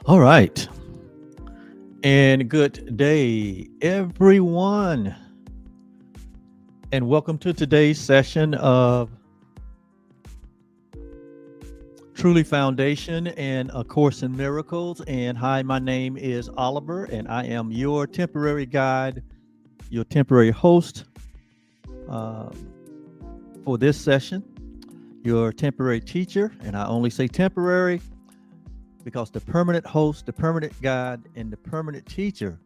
All right. And good day, everyone. And welcome to today's session of Truly Foundation and A Course in Miracles. And hi, my name is Oliver, and I am your temporary guide, your temporary host uh, for this session, your temporary teacher. And I only say temporary because the permanent host, the permanent guide, and the permanent teacher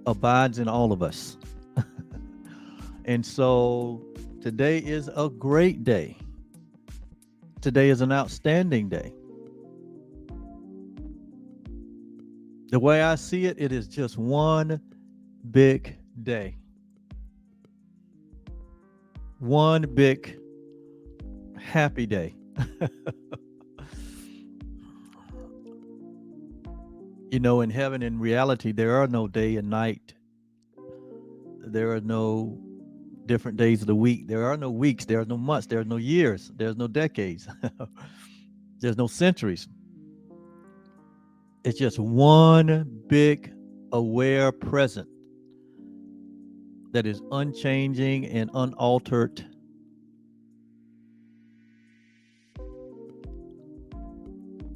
abides in all of us. And so today is a great day. Today is an outstanding day. The way I see it, it is just one big day. One big happy day. In heaven, in reality, there are no day and night. There are no different days of the week. There are no weeks. There are no months. There are no years. There's no decades. There's no centuries. It's just one big aware present that is unchanging and unaltered.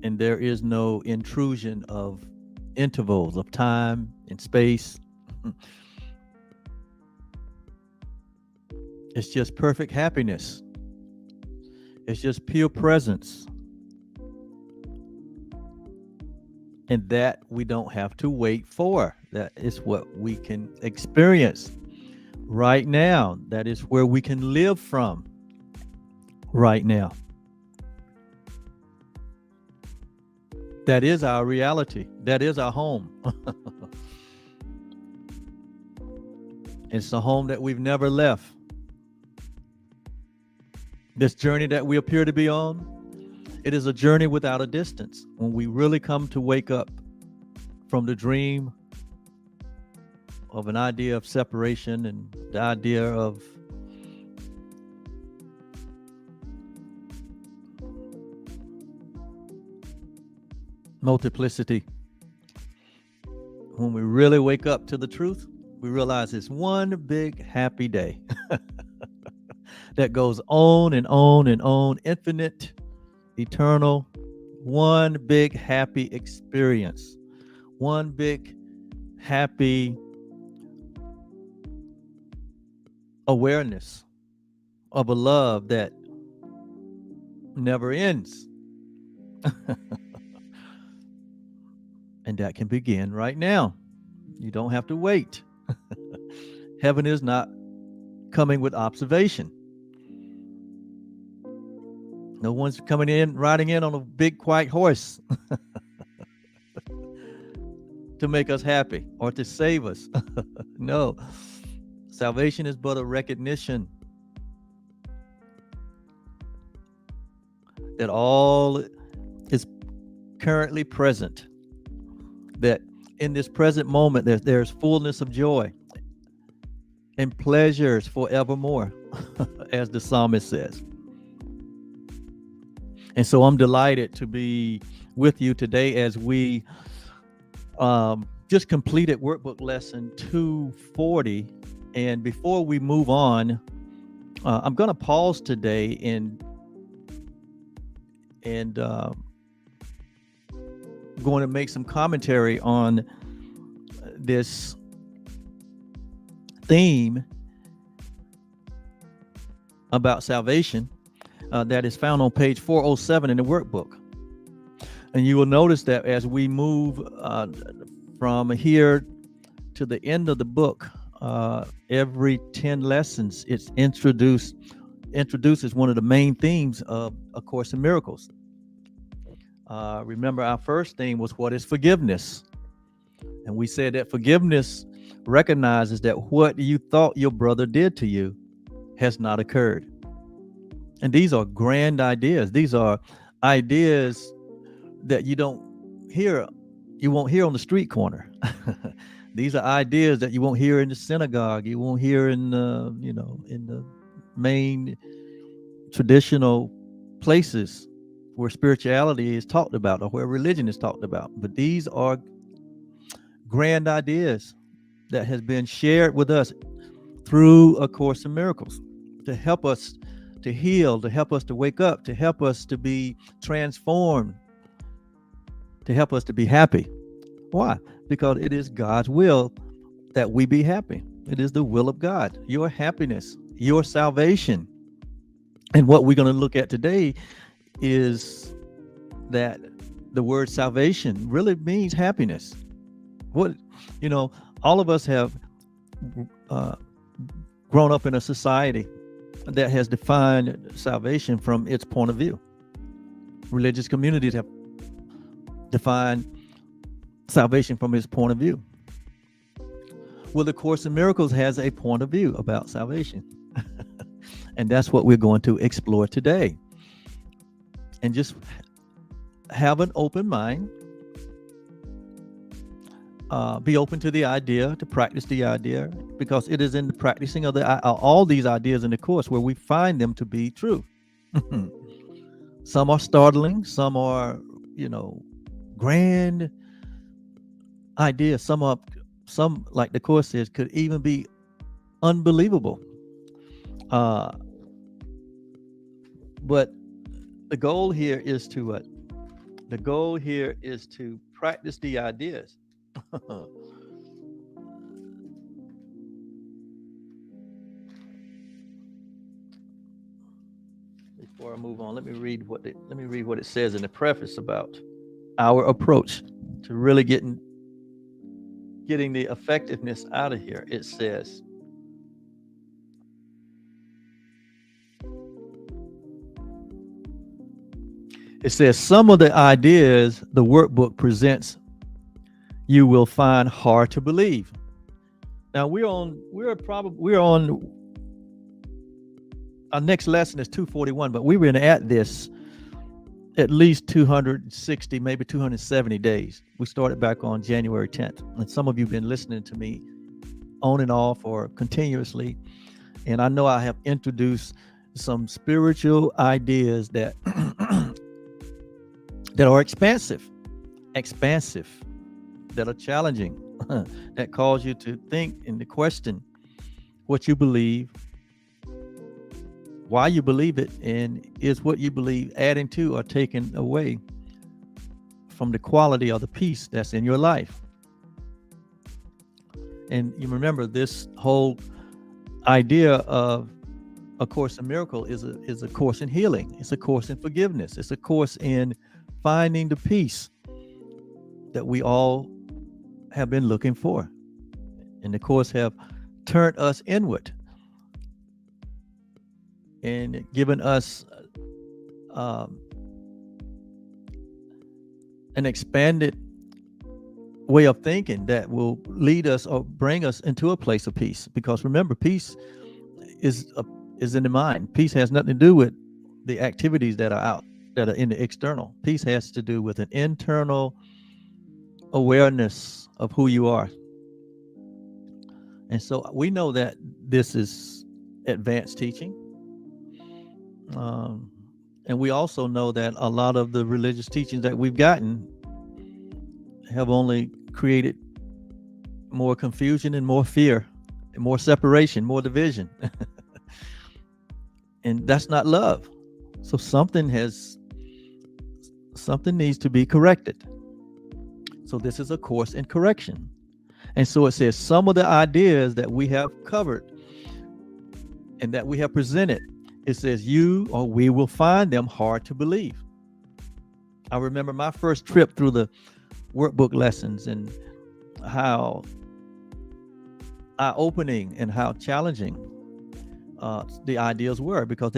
And there is no intrusion of intervals of time and space. It's just perfect happiness. It's just pure presence. And that we don't have to wait for. That is what we can experience right now. That is where we can live from right now. That is our reality. That is our home. It's a home that we've never left. This journey that we appear to be on, it is a journey without a distance. When we really come to wake up from the dream of an idea of separation and the idea of multiplicity, when we really wake up to the truth, we realize it's one big happy day that goes on and on and on, infinite, eternal, one big happy experience, one big happy awareness of a love that never ends. And that can begin right now. You don't have to wait. Heaven is not coming with observation. No one's coming in, riding in on a big white horse to make us happy or to save us. No. Salvation is but a recognition that all is currently present, that in this present moment there's fullness of joy and pleasures forevermore, as the psalmist says. And so I'm delighted to be with you today as we just completed workbook lesson 240. And before we move on, I'm going to pause today and going to make some commentary on this theme about salvation that is found on page 407 in the workbook. And you will notice that as we move from here to the end of the book, every 10 lessons, it's introduces one of the main themes of A Course in Miracles. Remember, our first theme was what is forgiveness? And we said that forgiveness recognizes that what you thought your brother did to you has not occurred. And these are grand ideas. These are ideas that you won't hear on the street corner. These are ideas that you won't hear in the synagogue. You won't hear in in the main traditional places where spirituality is talked about or where religion is talked about. But these are grand ideas that has been shared with us through A Course in Miracles to help us to heal, to help us to wake up, to help us to be transformed, to help us to be happy. Why? Because it is God's will that we be happy. It is the will of God, your happiness, your salvation. And what we're going to look at today is that the word salvation really means happiness. What, all of us have grown up in a society that has defined salvation from its point of view. Religious communities have defined salvation from its point of view. Well, the Course in Miracles has a point of view about salvation. And that's what we're going to explore today. And just have an open mind. Be open to the idea, to practice the idea, because it is in the practicing of all these ideas in the Course where we find them to be true. Some are startling, some are, grand ideas. Some, like the Course says, could even be unbelievable. But the goal here is to what? The goal here is to practice the ideas. Before I move on, let me read what it says in the preface about our approach to really getting the effectiveness out of here. It says, some of the ideas the workbook presents you will find hard to believe. Now we're on our next lesson is 241, but we were at this at least 260, maybe 270 days. We started back on January 10th. And some of you have been listening to me on and off or continuously. And I know I have introduced some spiritual ideas that that are expansive, that are challenging, that cause you to think and to question what you believe, why you believe it, and is what you believe adding to or taking away from the quality or the peace that's in your life. And you remember, this whole idea of A Course in Miracles is a course in healing. It's a course in forgiveness. It's a course in finding the peace that we all have been looking for. And the Course have turned us inward and given us an expanded way of thinking that will lead us or bring us into a place of peace. Because remember, peace is in the mind. Peace has nothing to do with the activities that are in the external. Peace has to do with an internal awareness of who you are. And so we know that this is advanced teaching. And we also know that a lot of the religious teachings that we've gotten have only created more confusion and more fear and more separation, more division. And that's not love. So something needs to be corrected. So this is a course in correction. And so it says some of the ideas that we have covered and that we have presented, it says you or we will find them hard to believe. I remember my first trip through the workbook lessons and how eye-opening and how challenging the ideas were, because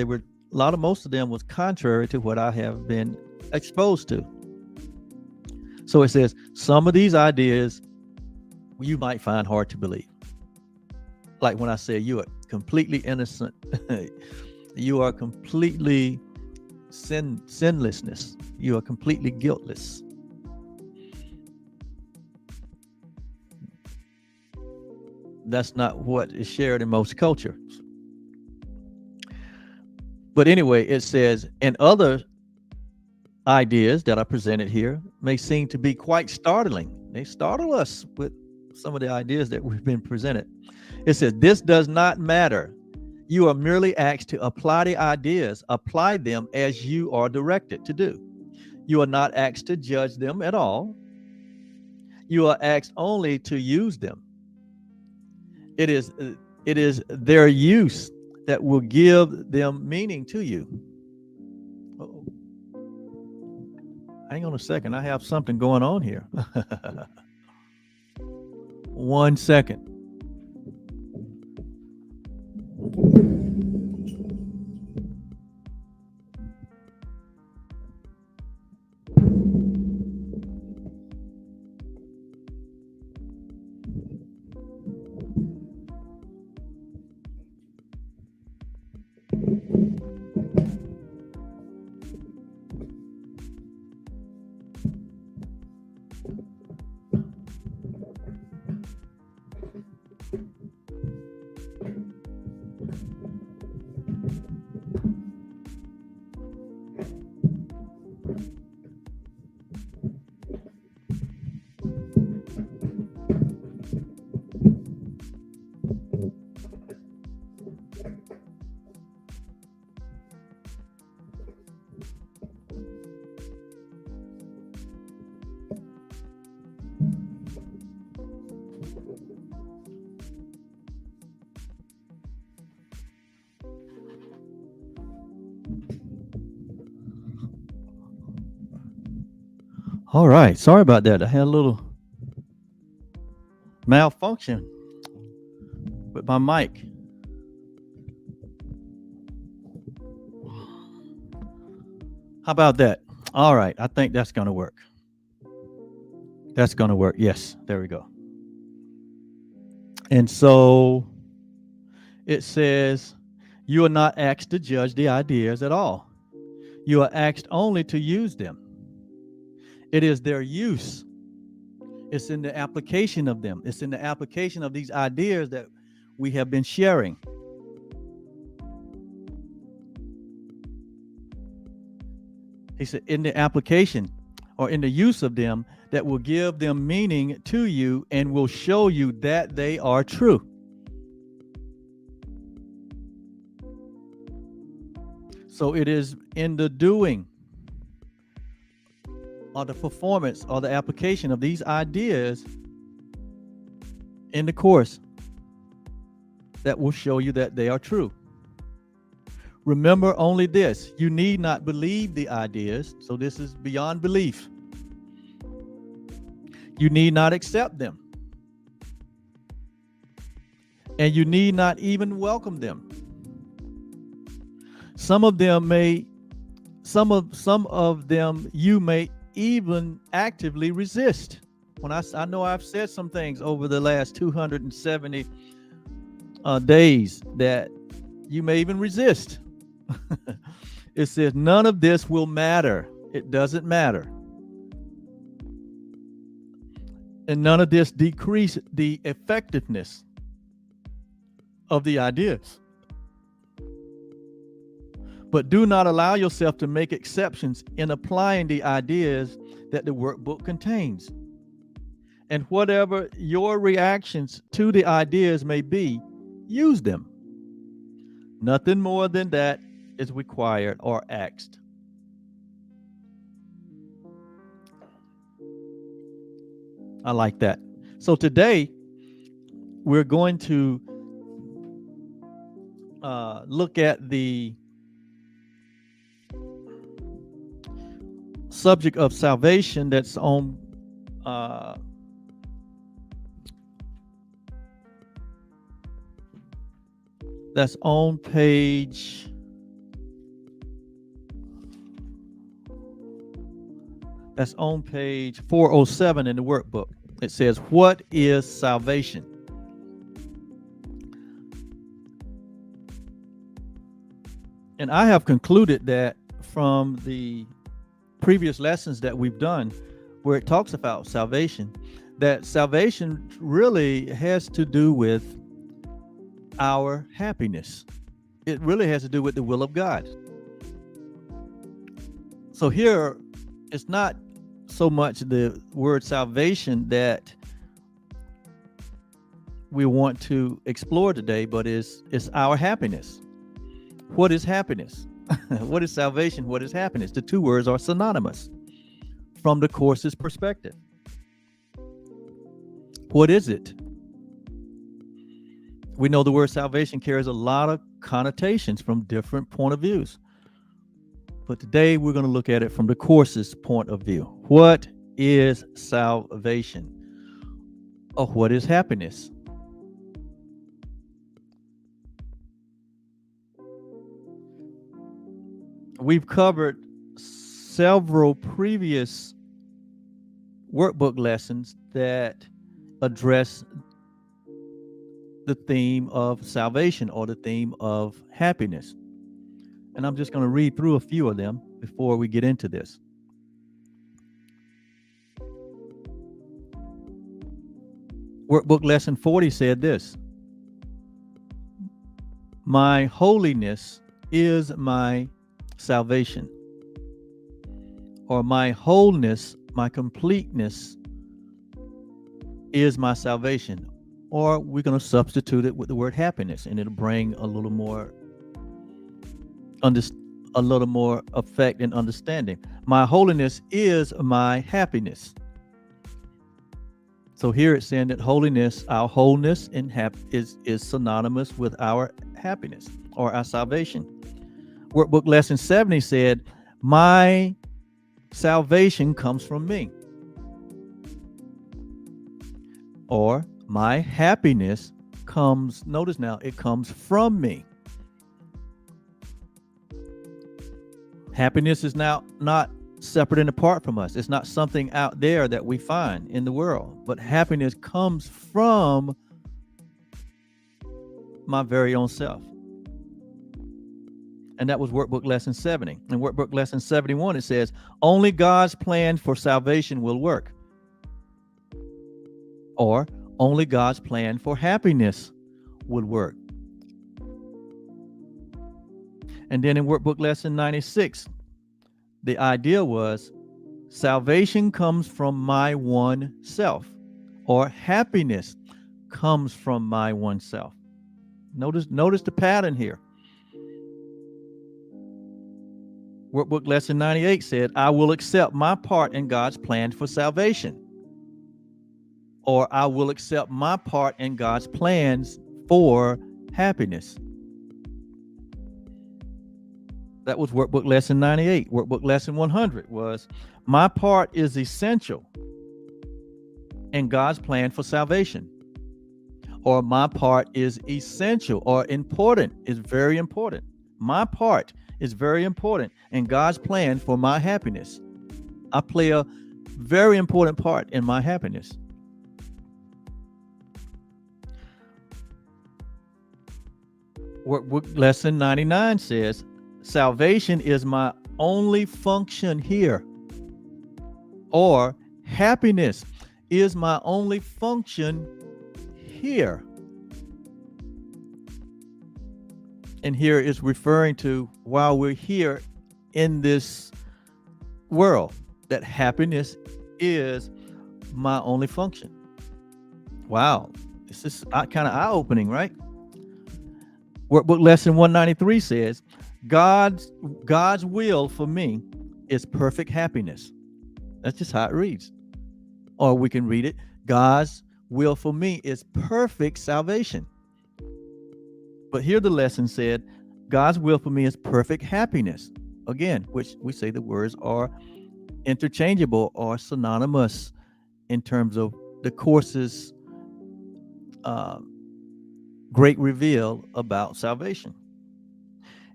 most of them was contrary to what I have been exposed to. So it says some of these ideas you might find hard to believe. Like when I say you are completely innocent, you are completely sinlessness, you are completely guiltless. That's not what is shared in most cultures. But anyway, it says, and other ideas that are presented here may seem to be quite startling. They startle us with some of the ideas that we've been presented. It says, this does not matter. You are merely asked to apply the ideas, apply them as you are directed to do. You are not asked to judge them at all. You are asked only to use them. It is their use that will give them meaning to you. Uh-oh. Hang on a second. I have something going on here. 1 second. All right. Sorry about that. I had a little malfunction with my mic. How about that? All right. I think that's going to work. That's going to work. Yes. There we go. And so it says, you are not asked to judge the ideas at all. You are asked only to use them. It is their use. It's in the application of them. It's in the application of these ideas that we have been sharing. He said, in the application or in the use of them that will give them meaning to you and will show you that they are true. So it is in the doing or the performance or the application of these ideas in the course that will show you that they are true. Remember only this, you need not believe the ideas, so this is beyond belief. You need not accept them. And you need not even welcome them. Some of them you may even actively resist. When I know I've said some things over the last 270 days that you may even resist. It says none of this will matter. It doesn't matter. And none of this decrease the effectiveness of the ideas. But do not allow yourself to make exceptions in applying the ideas that the workbook contains. And whatever your reactions to the ideas may be, use them. Nothing more than that is required or asked. I like that. So today, we're going to look at the subject of salvation that's on page 407 in the workbook. It says, what is salvation? And I have concluded that from the previous lessons that we've done where it talks about salvation, that salvation really has to do with our happiness. It really has to do with the will of God. So here it's not so much the word salvation that we want to explore today, but it's our happiness. What is happiness? What is salvation? What is happiness? The two words are synonymous from the course's perspective. What is it? We know the word salvation carries a lot of connotations from different point of views. But today we're going to look at it from the course's point of view. What is salvation? Or what is happiness? We've covered several previous workbook lessons that address the theme of salvation or the theme of happiness. And I'm just going to read through a few of them before we get into this. Workbook lesson 40 said this: my holiness is my salvation, or my wholeness, my completeness is my salvation. Or we're going to substitute it with the word happiness, and it'll bring a little more effect and understanding. My holiness is my happiness. So here it's saying that holiness, our wholeness and is synonymous with our happiness or our salvation. Workbook lesson 70 said, my salvation comes from me. Or my happiness comes, notice now, it comes from me. Happiness is now not separate and apart from us. It's not something out there that we find in the world, but happiness comes from my very own self. And that was workbook lesson 70. In workbook lesson 71, it says, only God's plan for salvation will work. Or only God's plan for happiness would work. And then in workbook lesson 96, the idea was salvation comes from my one self, or happiness comes from my one self. Notice the pattern here. Workbook lesson 98 said, I will accept my part in God's plan for salvation. Or I will accept my part in God's plans for happiness. That was workbook lesson 98. Workbook lesson 100 was, my part is essential in God's plan for salvation. Or my part is essential or important, is very important. My part is very important in God's plan for my happiness. I play a very important part in my happiness. Workbook lesson 99 says, salvation is my only function here. Or happiness is my only function here. And here is referring to while we're here in this world, that happiness is my only function. Wow, this is kind of eye-opening, right? Workbook lesson 193 says, God's will for me is perfect happiness. That's just how it reads. Or we can read it, God's will for me is perfect salvation. But here the lesson said, God's will for me is perfect happiness. Again, which we say the words are interchangeable or synonymous in terms of the course's great reveal about salvation.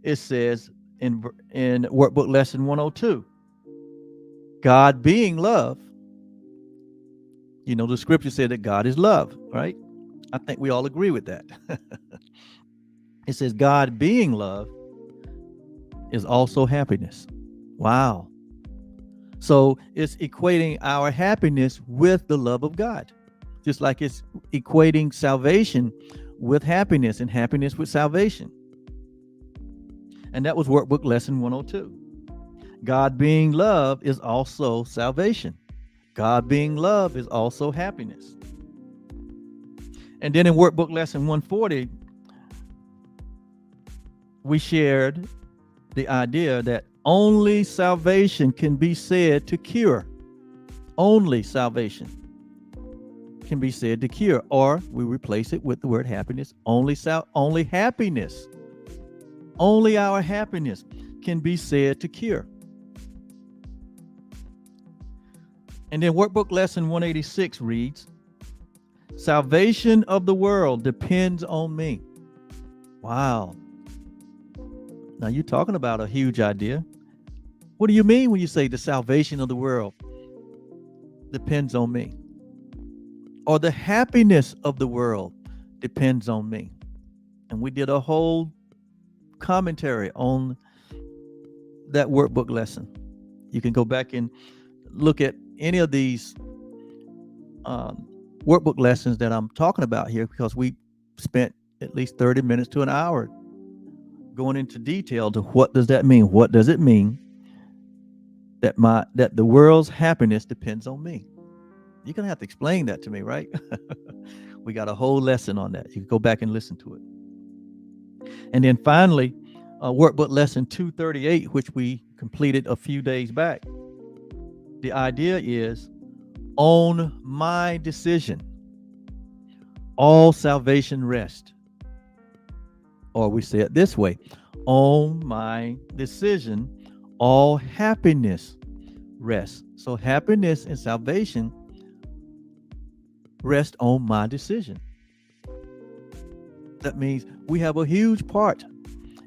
It says in workbook lesson 102, God being love. You know, the scripture said that God is love, right? I think we all agree with that. It says God being love is also happiness. Wow. So it's equating our happiness with the love of God, just like it's equating salvation with happiness and happiness with salvation. And that was workbook lesson 102. God being love is also salvation. God being love is also happiness. And then in workbook lesson 140, we shared the idea that only salvation can be said to cure. Only salvation can be said to cure, or we replace it with the word happiness. Only happiness, only our happiness can be said to cure. And then workbook lesson 186 reads, salvation of the world depends on me. Wow. Now you're talking about a huge idea. What do you mean when you say the salvation of the world depends on me? Or the happiness of the world depends on me? And we did a whole commentary on that workbook lesson. You can go back and look at any of these workbook lessons that I'm talking about here, because we spent at least 30 minutes to an hour going into detail to what does that mean? What does it mean that the world's happiness depends on me? You're gonna have to explain that to me, right? We got a whole lesson on that. You can go back and listen to it. And then finally, workbook lesson 238, which we completed a few days back. The idea is, on my decision, all salvation rests. Or we say it this way, on my decision, all happiness rests. So happiness and salvation rest on my decision. That means we have a huge part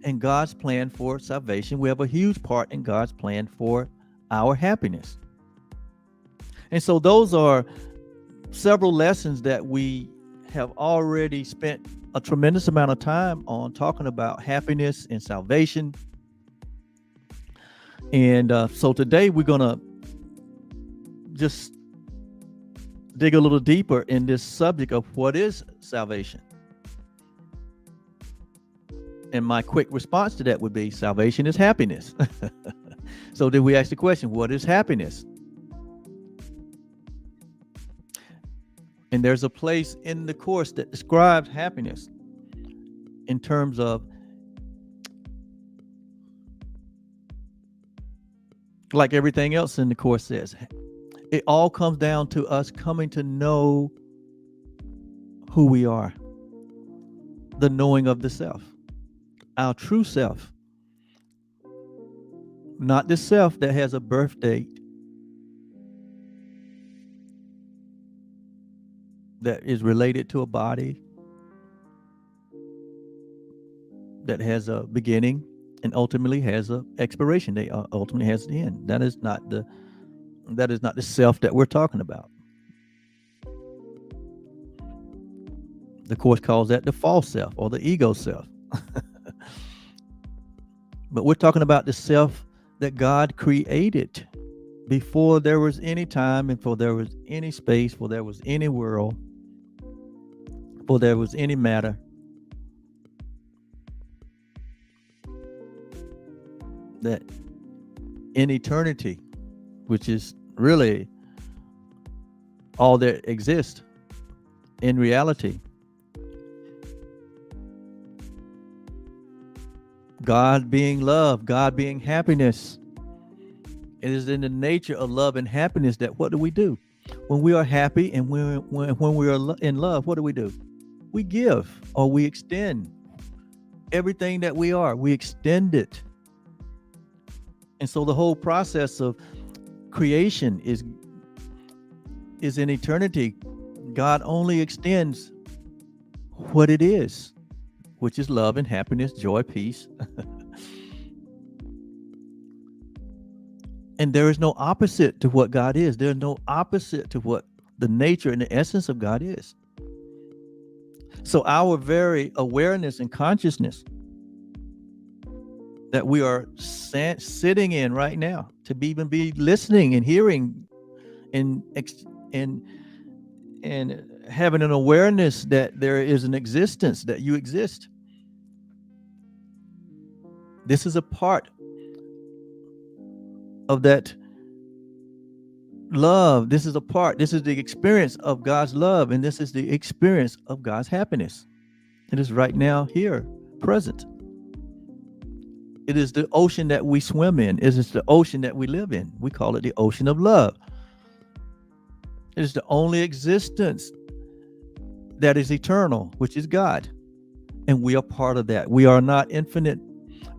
in God's plan for salvation. We have a huge part in God's plan for our happiness. And so those are several lessons that we have already spent a tremendous amount of time on talking about happiness and salvation. And so today we're going to just dig a little deeper in this subject of what is salvation. And my quick response to that would be, salvation is happiness. So then we ask the question, what is happiness? And there's a place in the course that describes happiness in terms of, like everything else in the course says, it all comes down to us coming to know who we are, the knowing of the self, our true self, not the self that has a birth date, that is related to a body, that has a beginning and ultimately has an expiration date, ultimately has the end. That is not the self that we're talking about. The Course calls that the false self or the ego self. But we're talking about the self that God created before there was any time, and before there was any space, before there was any world, before there was any matter. That in eternity, which is really all that exists in reality, God being love, God being happiness, it is in the nature of love and happiness that what do? When we are happy and when we are in love, what do? We give, or we extend everything that we are. We extend it. And so the whole process of creation is in eternity. God only extends what it is, which is love and happiness, joy, peace. And there is no opposite to what God is. There's no opposite to what the nature and the essence of God is. So our very awareness and consciousness that we are sitting in right now, to even be listening and hearing and having an awareness that there is an existence, that you exist. This is a part of that love. This is a part. This is the experience of God's love, and this is the experience of God's happiness. It is right now here, present. It is the ocean that we swim in. It is the ocean that we live in. We call it the ocean of love. It is the only existence that is eternal, which is God. And we are part of that. We are not infinite.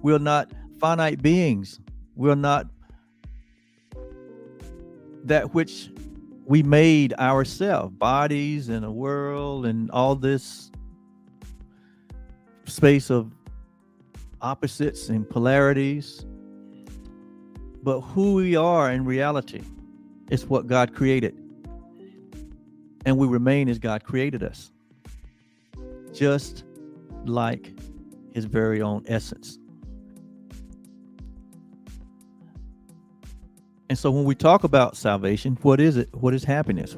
We are not finite beings. We are not that which we made ourselves, bodies and a world and all this space of opposites and polarities. But who we are in reality is what God created. And we remain as God created us, just like his very own essence. And so when we talk about salvation, what is it? What is happiness?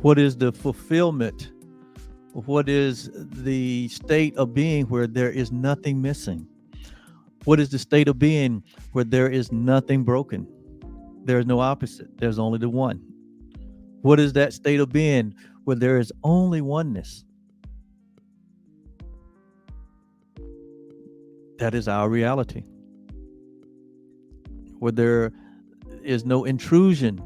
What is the fulfillment? What is the state of being where there is nothing missing? What is the state of being where there is nothing broken? There is no opposite. There's only the one. What is that state of being where there is only oneness? That is our reality. Where there is no intrusion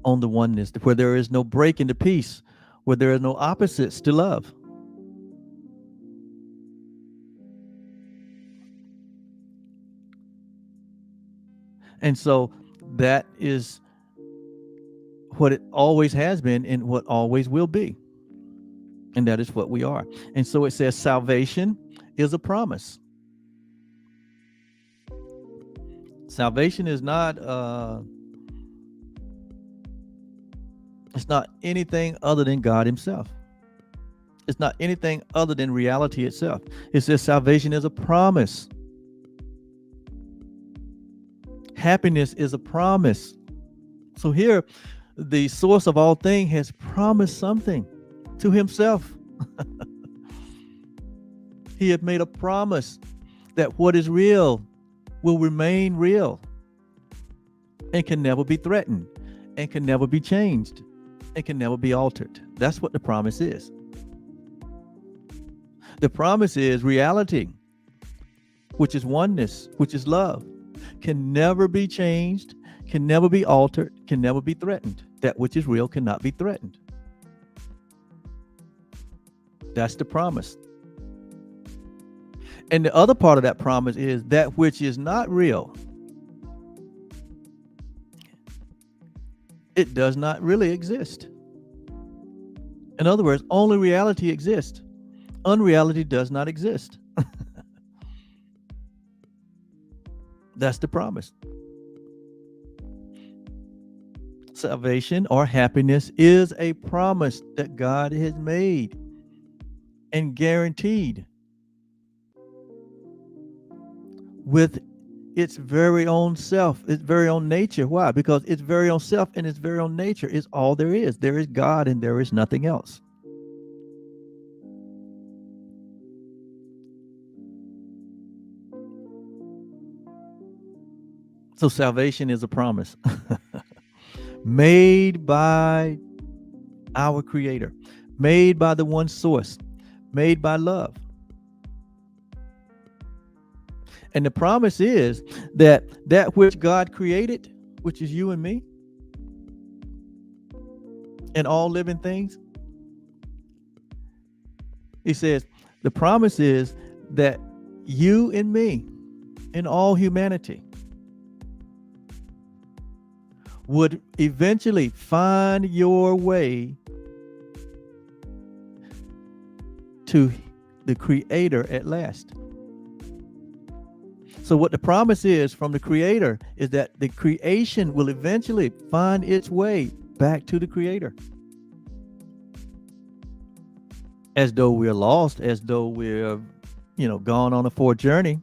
on the oneness, where there is no break into peace, where there are no opposites to love. And so that is what it always has been and what always will be. And that is what we are. And so it says salvation is a promise. Salvation is not it's not anything other than God himself. It's not anything other than reality itself. It says salvation is a promise. Happiness is a promise. So here, the source of all things has promised something to himself. He had made a promise that what is real will remain real and can never be threatened and can never be changed and can never be altered. That's what the promise is. The promise is reality, which is oneness, which is love, can never be changed, can never be altered, can never be threatened. That which is real cannot be threatened. That's the promise. And the other part of that promise is that which is not real, it does not really exist. In other words, only reality exists. Unreality does not exist. That's the promise. Salvation or happiness is a promise that God has made and guaranteed with its very own self, its very own nature. Why? Because its very own self and its very own nature is all there is. There is God and there is nothing else. So salvation is a promise made by our Creator, made by the one source, made by love. And the promise is that that which God created, which is you and me, and all living things, he says, the promise is that you and me and all humanity would eventually find your way to the Creator at last. So what the promise is from the Creator is that the creation will eventually find its way back to the Creator. As though we're lost, as though we're, gone on a forward journey.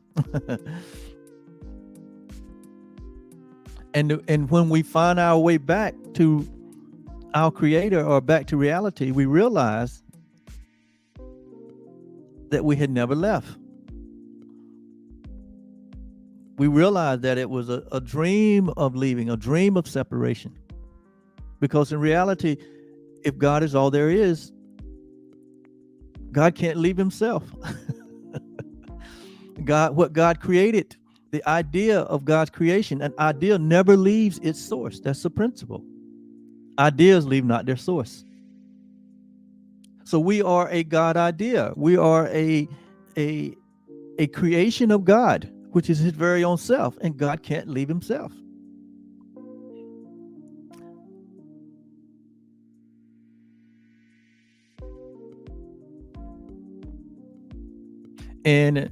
And when we find our way back to our Creator or back to reality, we realize that we had never left. we realized that it was a dream of leaving, a dream of separation. Because in reality, if God is all there is, God can't leave himself. What God created, the idea of God's creation, an idea never leaves its source. That's the principle. Ideas leave not their source. So we are a God idea. We are a creation of God, which is his very own self, and God can't leave himself. And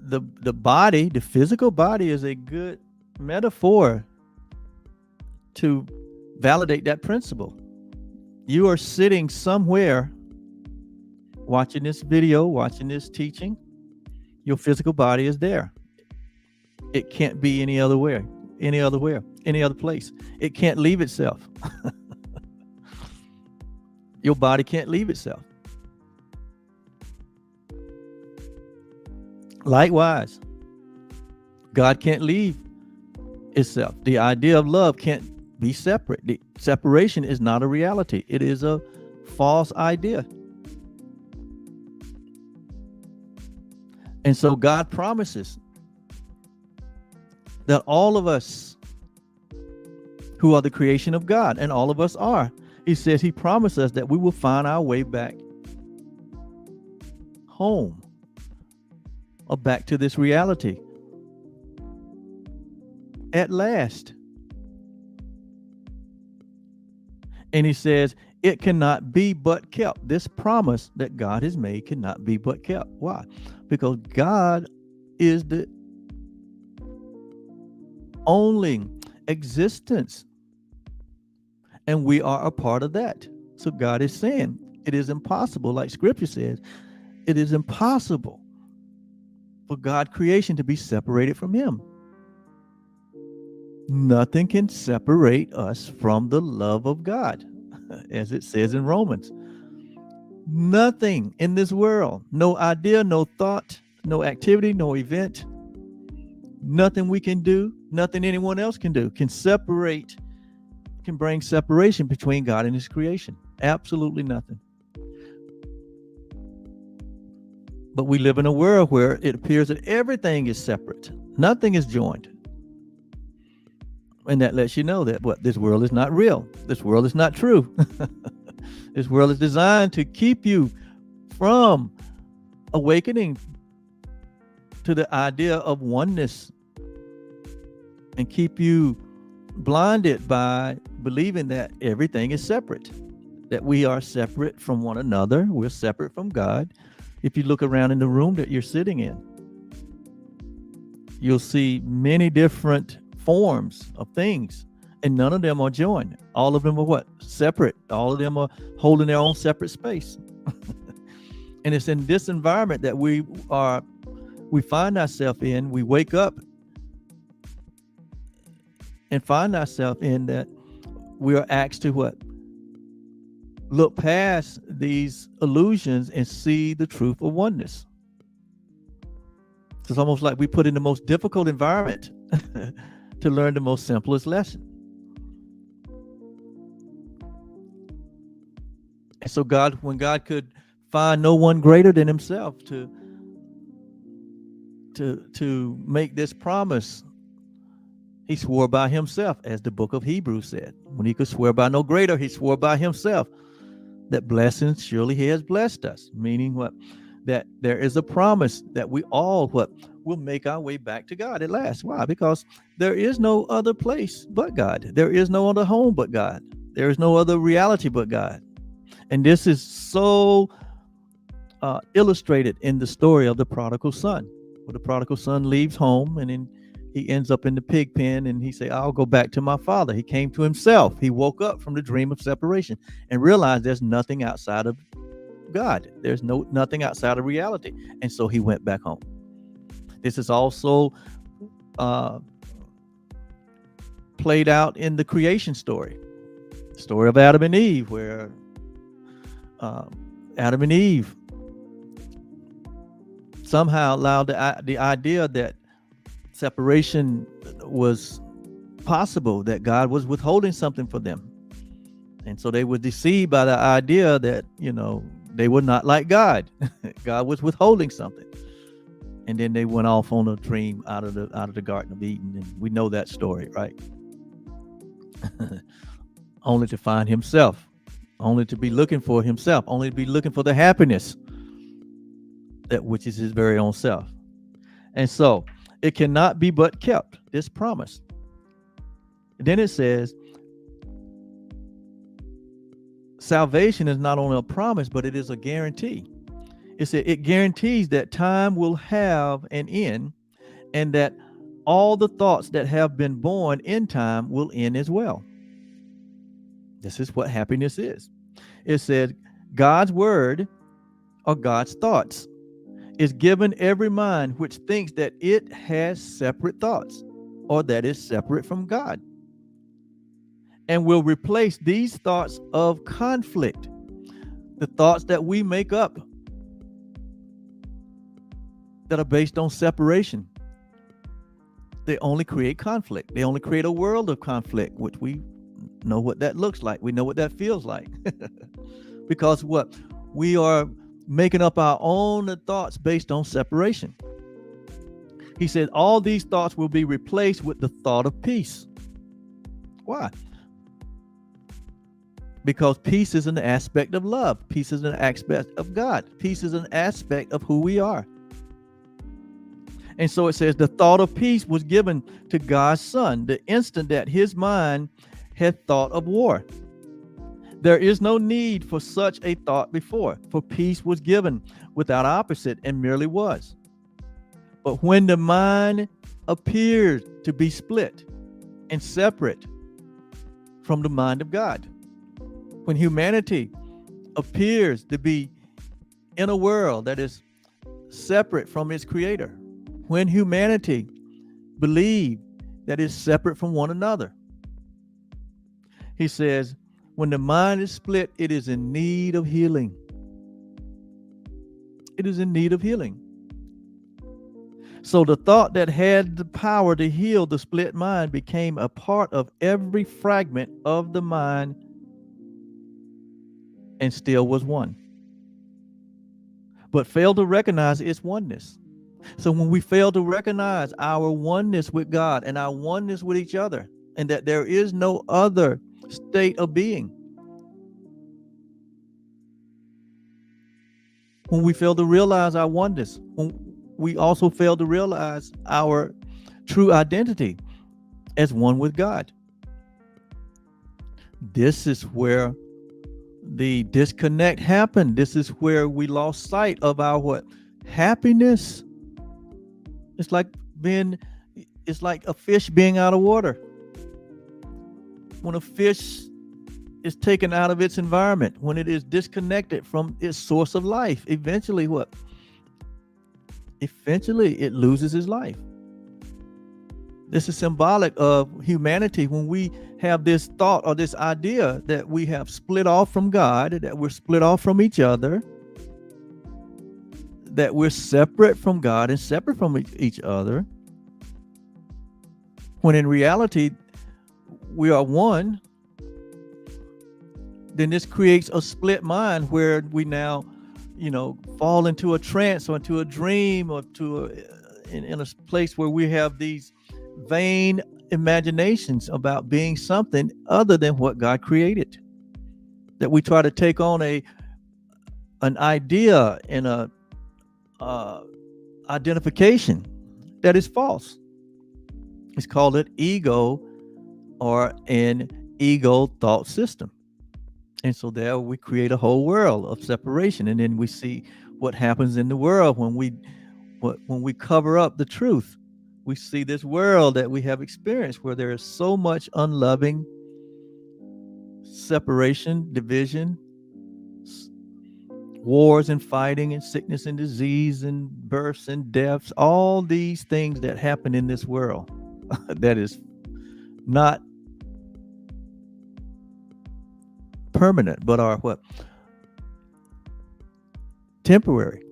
the body, the physical body, is a good metaphor to validate that principle. You are sitting somewhere watching this video, watching this teaching. Your physical body is there. It can't be any other way, any other place. It can't leave itself. Your body can't leave itself. Likewise, God can't leave itself. The idea of love can't be separate. The separation is not a reality. It is a false idea. And so God promises that all of us who are the creation of God, and all of us are, he says he promised us that we will find our way back home, or back to this reality at last. And he says it cannot be but kept. This promise that God has made cannot be but kept. Why? Because God is the only existence, and we are a part of that. So God is saying it is impossible, like scripture says, it is impossible for God creation to be separated from him. Nothing can separate us from the love of God, as it says in Romans. Nothing in this world, no idea, no thought, no activity, no event, nothing we can do, nothing anyone else can do, can bring separation between God and his creation. Absolutely nothing. But we live in a world where it appears that everything is separate. Nothing is joined. And that lets you know that this world is not real. This world is not true. This world is designed to keep you from awakening to the idea of oneness, and keep you blinded by believing that everything is separate, that we are separate from one another. We're separate from God. If you look around in the room that you're sitting in, you'll see many different forms of things, and none of them are joined. All of them are what? Separate. All of them are holding their own separate space. And it's in this environment that we find ourselves in. We wake up and find ourselves in that we are asked to what? Look past these illusions and see the truth of oneness. It's almost like we put in the most difficult environment to learn the most simplest lesson. And so when God could find no one greater than himself to make this promise, he swore by himself, as the book of Hebrews said. When he could swear by no greater, he swore by himself that blessings surely he has blessed us. Meaning what? That there is a promise that we all will make our way back to God at last. Why? Because there is no other place but God. There is no other home but God. There is no other reality but God. And this is so illustrated in the story of the prodigal son, where the prodigal son leaves home and then he ends up in the pig pen, and he say, I'll go back to my father. He came to himself. He woke up from the dream of separation and realized there's nothing outside of God. There's nothing outside of reality. And so he went back home. This is also played out in the creation story of Adam and Eve, where Adam and Eve somehow allowed the idea that Separation was possible, that God was withholding something for them. And so they were deceived by the idea that, they were not like God. God was withholding something. And then they went off on a dream out of the Garden of Eden. And we know that story, right? Only to find himself, only to be looking for himself, only to be looking for the happiness that which is his very own self. And so it cannot be but kept, this promise. And then it says, salvation is not only a promise, but it is a guarantee. It guarantees that time will have an end, and that all the thoughts that have been born in time will end as well. This is what happiness is. It said God's word, or God's thoughts, is given every mind which thinks that it has separate thoughts, or that is separate from God, and will replace these thoughts of conflict, the thoughts that we make up that are based on separation. They only create conflict. They only create a world of conflict, which we know what that looks like. We know what that feels like. Because what? We are making up our own thoughts based on separation. He said all these thoughts will be replaced with the thought of peace. Why? Because peace is an aspect of love. Peace is an aspect of God. Peace is an aspect of who we are. And so it says the thought of peace was given to God's Son the instant that his mind had thought of war. There is no need for such a thought before, for peace was given without opposite and merely was. But when the mind appeared to be split and separate from the mind of God, when humanity appears to be in a world that is separate from its creator, when humanity believes that it's separate from one another, he says, when the mind is split, it is in need of healing. It is in need of healing. So the thought that had the power to heal the split mind became a part of every fragment of the mind and still was one, but failed to recognize its oneness. So when we fail to recognize our oneness with God and our oneness with each other, and that there is no other state of being, when we fail to realize our oneness, when we also fail to realize our true identity as one with God, this is where the disconnect happened. This is where we lost sight of our what? Happiness. It's like a fish being out of water. When a fish is taken out of its environment, when it is disconnected from its source of life, eventually what? Eventually it loses its life. This is symbolic of humanity when we have this thought or this idea that we have split off from God, that we're split off from each other, that we're separate from God and separate from each other, when in reality we are one. Then this creates a split mind where we now, fall into a trance or into a dream or in a place where we have these vain imaginations about being something other than what God created. That we try to take on an idea and a identification that is false. It's called an ego or an ego thought system. And so there we create a whole world of separation. And then we see what happens in the world when we cover up the truth. We see this world that we have experienced where there is so much unloving separation, division, wars and fighting and sickness and disease and births and deaths, all these things that happen in this world that is not permanent, but are what? Temporary.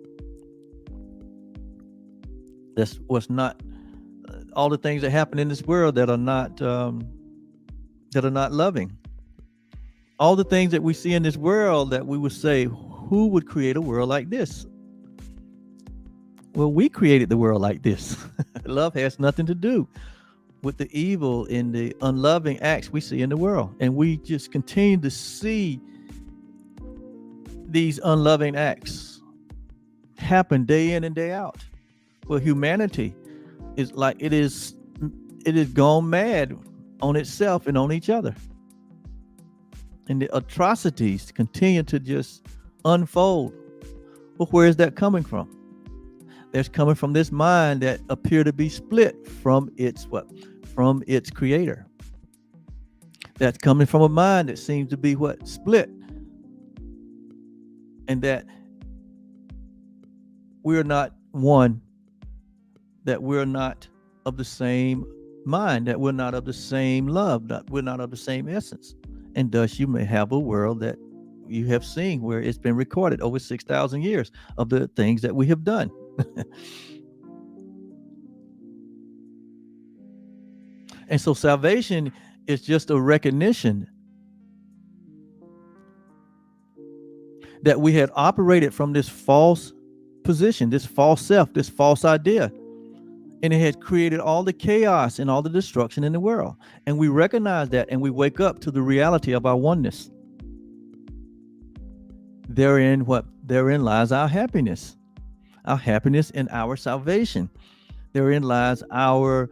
That's what's not all the things that happen in this world that are not loving. All the things that we see in this world that we would say, who would create a world like this? Well, we created the world like this. Love has nothing to do with the evil and the unloving acts we see in the world. And we just continue to see these unloving acts happen day in and day out. Well, humanity is like it is gone mad on itself and on each other. And the atrocities continue to just unfold. Well, where is that coming from? That's coming from this mind that appear to be split from its from its creator. That's coming from a mind that seems to be split. And that we're not one, that we're not of the same mind, that we're not of the same love, that we're not of the same essence. And thus you may have a world that you have seen where it's been recorded over 6,000 years of the things that we have done. And so salvation is just a recognition that we had operated from this false position, this false self, this false idea. And it had created all the chaos and all the destruction in the world. And we recognize that, and we wake up to the reality of our oneness. Therein lies our happiness in our salvation. Therein lies our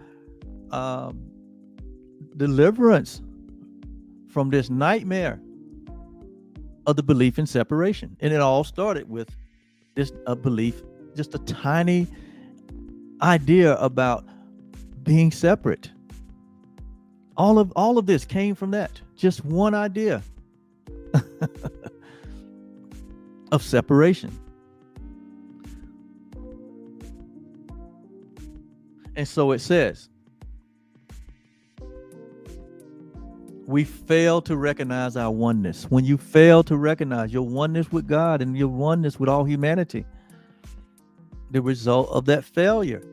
deliverance from this nightmare of the belief in separation. And it all started with a belief, just a tiny idea about being separate. All of this came from that, just one idea of separation. And so it says, we fail to recognize our oneness. When you fail to recognize your oneness with God and your oneness with all humanity, the result of that failure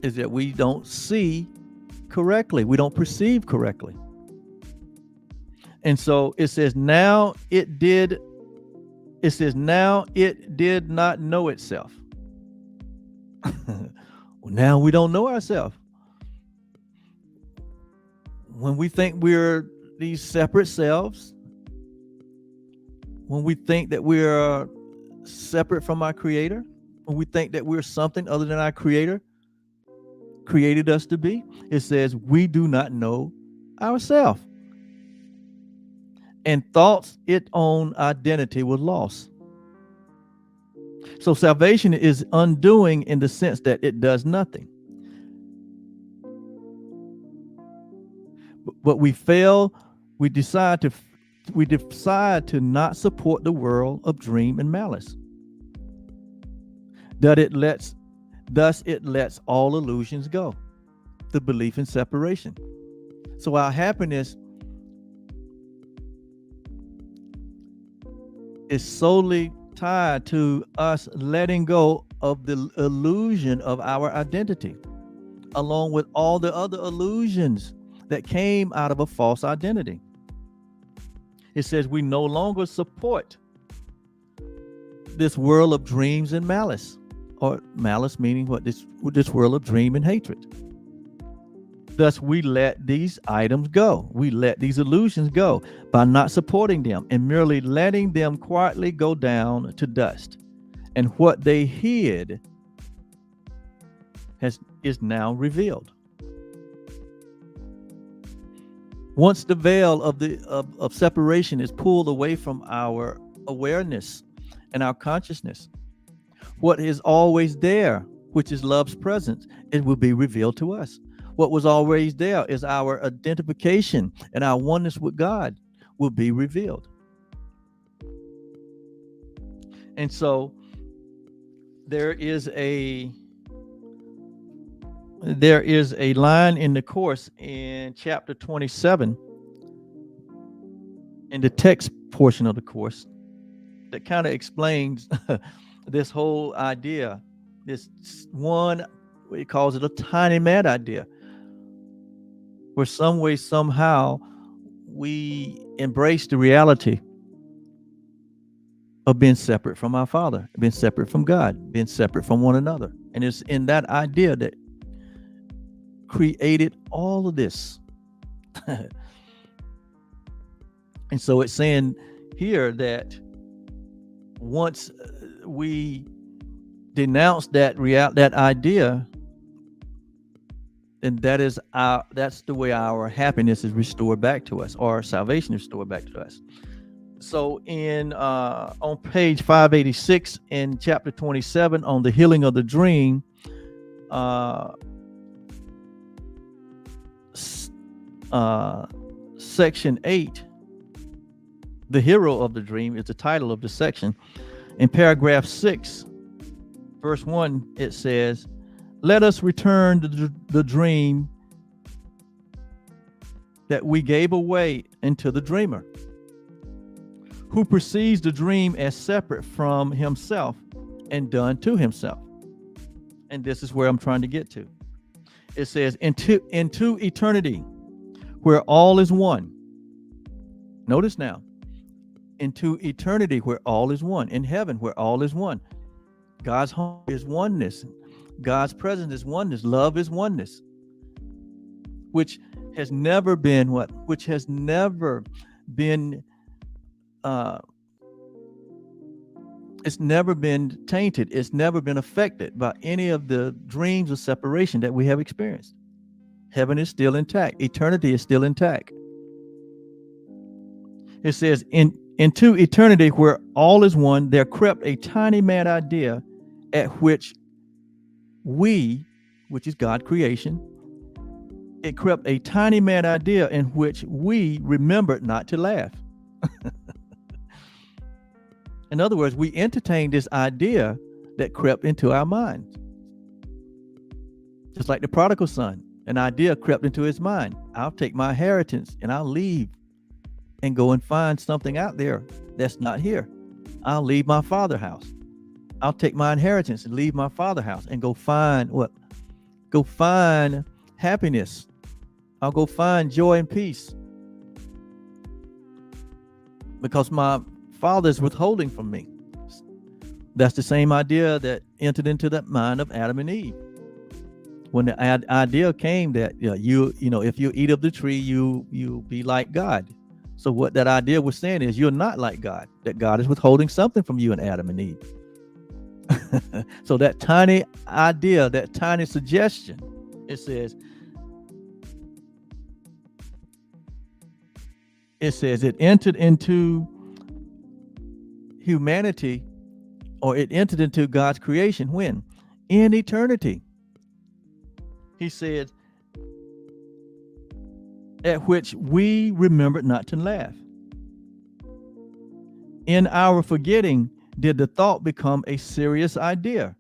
is that we don't see correctly. We don't perceive correctly. And so it says, now it did not know itself. Well, now we don't know ourselves. When we think we're these separate selves, when we think that we're separate from our creator, when we think that we're something other than our creator created us to be, it says we do not know ourselves. And thoughts its own identity was lost. So salvation is undoing in the sense that it does nothing. But we decide to not support the world of dream and malice. Thus it lets all illusions go. The belief in separation. So our happiness is solely tied to us letting go of the illusion of our identity, along with all the other illusions that came out of a false identity. It says we no longer support this world of dreams and malice, or malice meaning this world of dream and hatred. Thus, we let these items go. We let these illusions go by not supporting them and merely letting them quietly go down to dust. And what they hid is now revealed. Once the veil of separation is pulled away from our awareness and our consciousness, what is always there, which is love's presence, it will be revealed to us. What was always there is our identification and our oneness with God will be revealed. And so there is a line in the course in chapter 27 in the text portion of the course that kind of explains this whole idea, this one He calls it a tiny mad idea, where some way, somehow, we embrace the reality of being separate from our Father, being separate from God, being separate from one another. And it's in that idea that created all of this. And so it's saying here that once we denounce that idea, and that's the way our happiness is restored back to us, or salvation is restored back to us. So in on page 586 in chapter 27 on the healing of the dream, section 8, the hero of the dream is the title of the section. In paragraph 6, verse 1, it says, "Let us return to the dream that we gave away into the dreamer, who perceives the dream as separate from himself and done to himself." And this is where I'm trying to get to. It says, into eternity, where all is one. Notice now, into eternity, where all is one. In heaven, where all is one. God's home is oneness. God's presence is oneness. Love is oneness, which has never been which has never been it's never been tainted. It's never been affected by any of the dreams of separation that we have experienced. Heaven is still intact. Eternity is still intact. It says, into eternity, where all is one, there crept a tiny mad idea at which we, which is God creation, it crept a tiny mad idea in which we remembered not to laugh. In other words, we entertained this idea that crept into our minds. Just like the prodigal son, an idea crept into his mind. I'll take my inheritance and I'll leave and go and find something out there that's not here. I'll leave my father's house. I'll take my inheritance and leave my father's house and go find what? Go find happiness. I'll go find joy and peace, because my Father's withholding from me. That's the same idea that entered into the mind of Adam and Eve. When the idea came that you know, if you eat of the tree, you'll be like God. So what that idea was saying is you're not like God, that God is withholding something from you and Adam and Eve. So that tiny idea, that tiny suggestion, it says it entered into humanity, or it entered into God's creation when? In eternity. He said, at which we remembered not to laugh. In our forgetting did the thought become a serious idea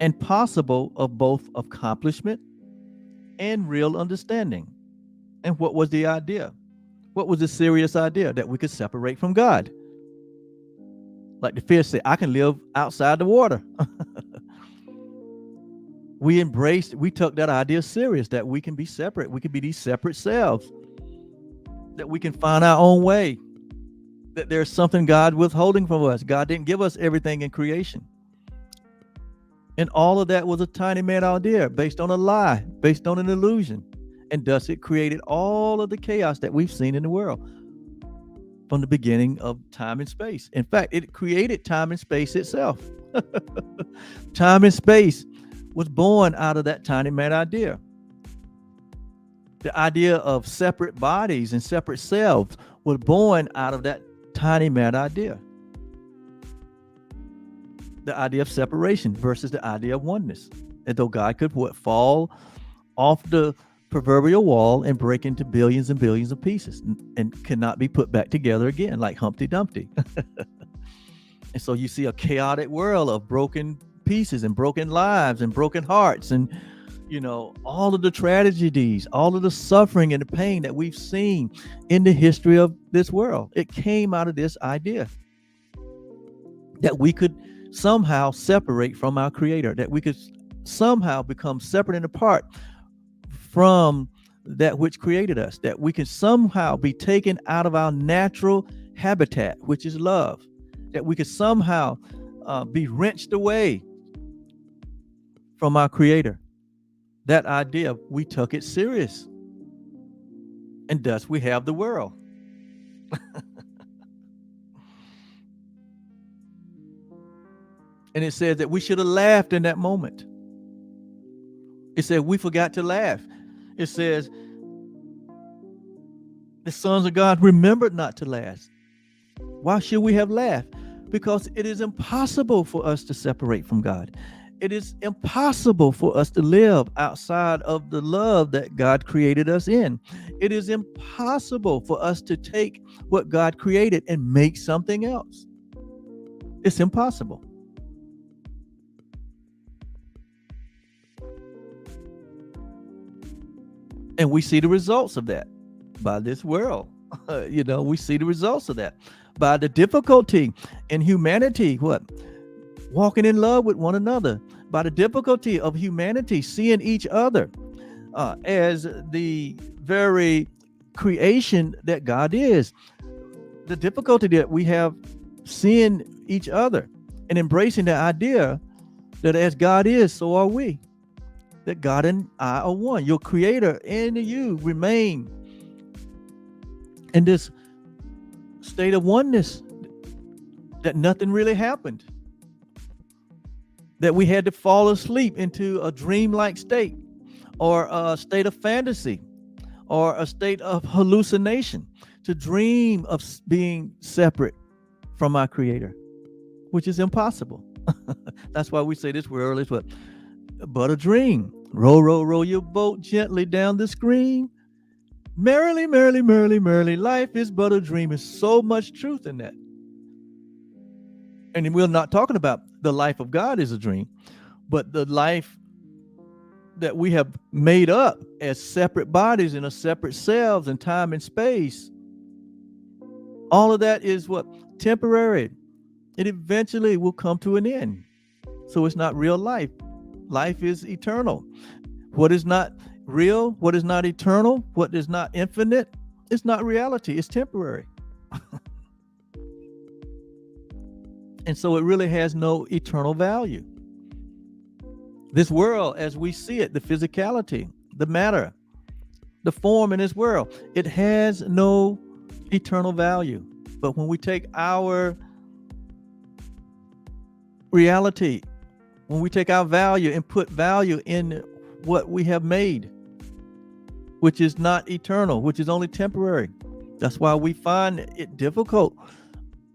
and possible of both accomplishment and real understanding. And what was the idea? What was the serious idea? That we could separate from God. Like the fish said, I can live outside the water. We took that idea serious, that we can be separate. We can be these separate selves, that we can find our own way, that there's something God withholding from us. God didn't give us everything in creation. And all of that was a tiny mad idea based on a lie, based on an illusion. And thus it created all of the chaos that we've seen in the world from the beginning of time and space. In fact, it created time and space itself. Time and space was born out of that tiny mad idea. The idea of separate bodies and separate selves was born out of that tiny mad idea. The idea of separation versus the idea of oneness. As though God could fall off the proverbial wall and break into billions and billions of pieces and cannot be put back together again, like Humpty Dumpty. And so you see a chaotic world of broken pieces and broken lives and broken hearts, and all of the tragedies, all of the suffering and the pain that we've seen in the history of this world. It came out of this idea that we could somehow separate from our Creator, that we could somehow become separate and apart from that which created us, that we can somehow be taken out of our natural habitat, which is love, that we could somehow be wrenched away from our Creator. That idea, we took it serious, and thus we have the world. And it says that we should have laughed in that moment. It said we forgot to laugh. It says the sons of God remembered not to laugh. Why should we have laughed? Because it is impossible for us to separate from God. It is impossible for us to live outside of the love that God created us in. It is impossible for us to take what God created and make something else. It's impossible. And we see the results of that by this world. We see the results of that by the difficulty in humanity, walking in love with one another, by the difficulty of humanity seeing each other as the very creation that God is, the difficulty that we have seeing each other and embracing the idea that as God is, so are we, that God and I are one. Your Creator and you remain in this state of oneness, that nothing really happened, that we had to fall asleep into a dreamlike state, or a state of fantasy, or a state of hallucination, to dream of being separate from our Creator, which is impossible. That's why we say this world is but a dream. Row, row, row your boat gently down the stream. Merrily, merrily, merrily, merrily, life is but a dream. There's so much truth in that. And we're not talking about the life of God is a dream, but the life that we have made up as separate bodies in a separate selves in time and space. All of that is temporary. It eventually will come to an end. So it's not real life. Life is eternal. What is not real, what is not eternal, what is not infinite, it's not reality. It's temporary. And so it really has no eternal value. This world, as we see it, the physicality, the matter, the form in this world, it has no eternal value. But when we take our reality, when we take our value and put value in what we have made, which is not eternal, which is only temporary, that's why we find it difficult.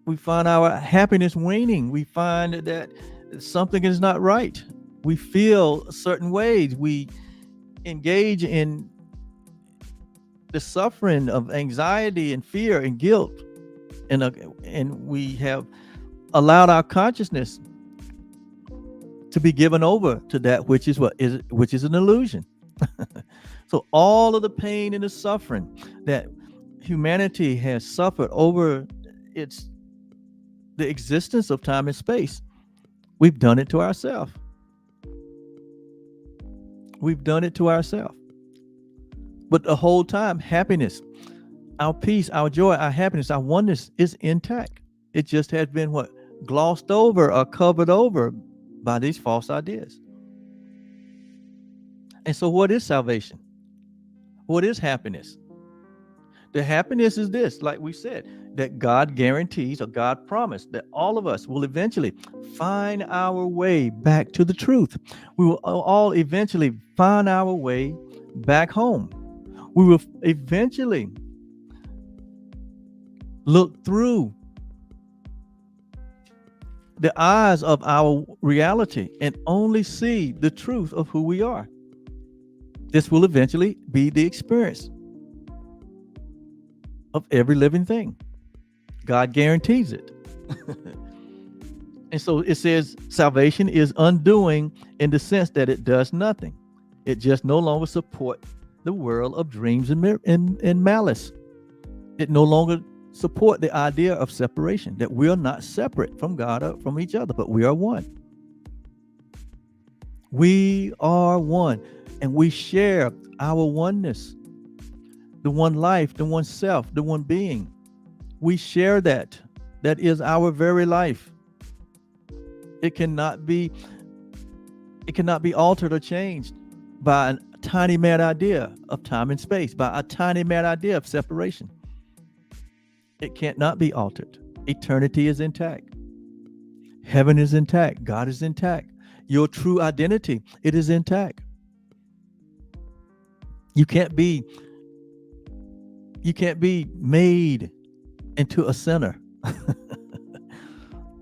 We find our happiness waning. We find that something is not right. We feel certain ways. We engage in the suffering of anxiety and fear and guilt. And we have allowed our consciousness to be given over to that which is an illusion. So all of the pain and the suffering that humanity has suffered over the existence of time and space, we've done it to ourselves. We've done it to ourselves. But the whole time, happiness, our peace, our joy, our happiness, our oneness is intact. It just has been glossed over or covered over by these false ideas. And so what is salvation? What is happiness? The happiness is this, like we said, that God guarantees or God promised that all of us will eventually find our way back to the truth. We will all eventually find our way back home. We will eventually look through the eyes of our reality and only see the truth of who we are. This will eventually be the experience of every living thing. God guarantees it. And so it says salvation is undoing in the sense that it does nothing. It just no longer supports the world of dreams and malice. It no longer support the idea of separation, that we are not separate from God or from each other, but we are one. We are one, and we share our oneness, the one life, the one self, the one being. We share that. That is our very life. It cannot be altered or changed by a tiny mad idea of time and space, by a tiny mad idea of separation. It can't not be altered. Eternity is intact. Heaven is intact. God is intact. Your true identity, it is intact. You can't be made into a sinner.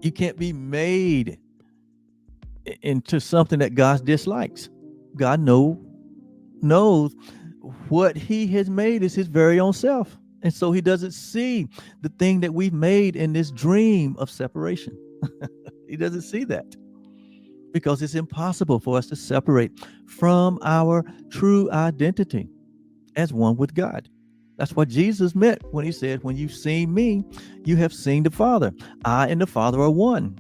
You can't be made into something that God dislikes. God knows what he has made is his very own self. And so he doesn't see the thing that we've made in this dream of separation. He doesn't see that because it's impossible for us to separate from our true identity as one with God. That's what Jesus meant when he said, when you've seen me, you have seen the Father. I and the Father are one.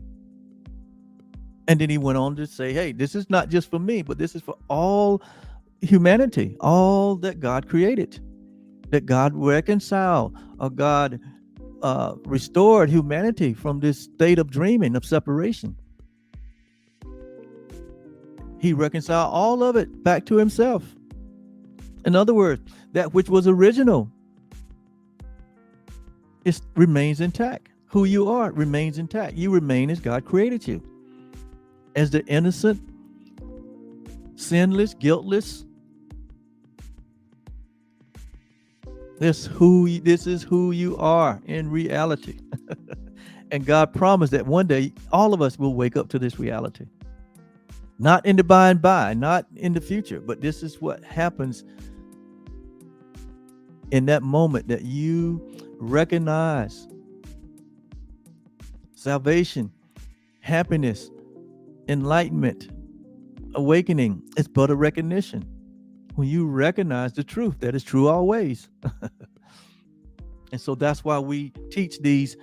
And then he went on to say, hey, this is not just for me, but this is for all humanity, all that God created, that God reconciled, or God restored humanity from this state of dreaming, of separation. He reconciled all of it back to himself. In other words, that which was original, it remains intact. Who you are remains intact. You remain as God created you, as the innocent, sinless, guiltless. This is who you are in reality. And God promised that one day all of us will wake up to this reality. Not in the by and by, not in the future, but this is what happens in that moment that you recognize salvation, happiness, enlightenment, awakening. It's but a recognition. When you recognize the truth that is true always. And so that's why we teach these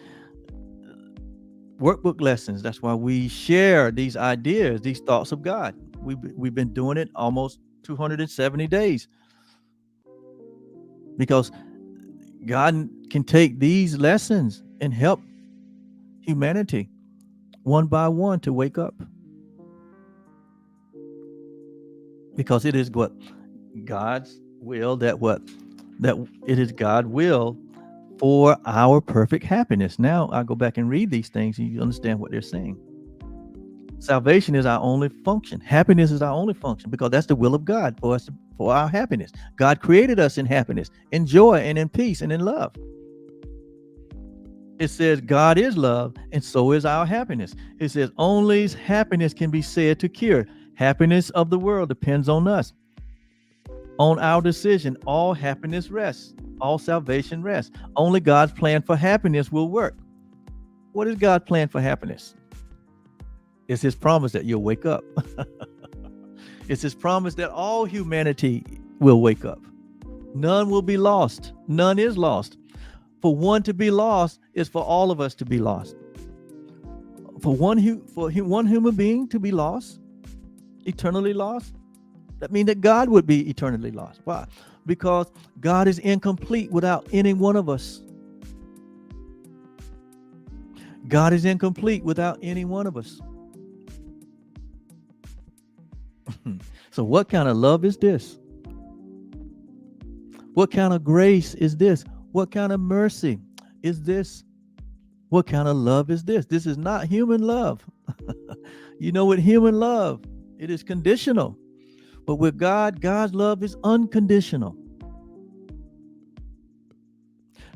workbook lessons. That's why we share these ideas, these thoughts of God. We've been doing it almost 270 days. Because God can take these lessons and help humanity one by one to wake up. Because it is what God's will, that it is God's will for our perfect happiness. Now I go back and read these things and you understand what they're saying. Salvation is our only function. Happiness is our only function because that's the will of God for us, for our happiness. God created us in happiness, in joy, and in peace, and in love. It says God is love, and so is our happiness. It says only happiness can be said to cure. Happiness of the world depends on us. On our decision, all happiness rests. All salvation rests. Only God's plan for happiness will work. What is God's plan for happiness? It's his promise that you'll wake up. It's his promise that all humanity will wake up. None will be lost. None is lost. For one to be lost is for all of us to be lost. For one human being to be lost, eternally lost, that means that God would be eternally lost. Why? Because God is incomplete without any one of us. God is incomplete without any one of us. So what kind of love is this? What kind of grace is this? What kind of mercy is this? What kind of love is this? This is not human love. You know, with human love, it is conditional. But with God, God's love is unconditional.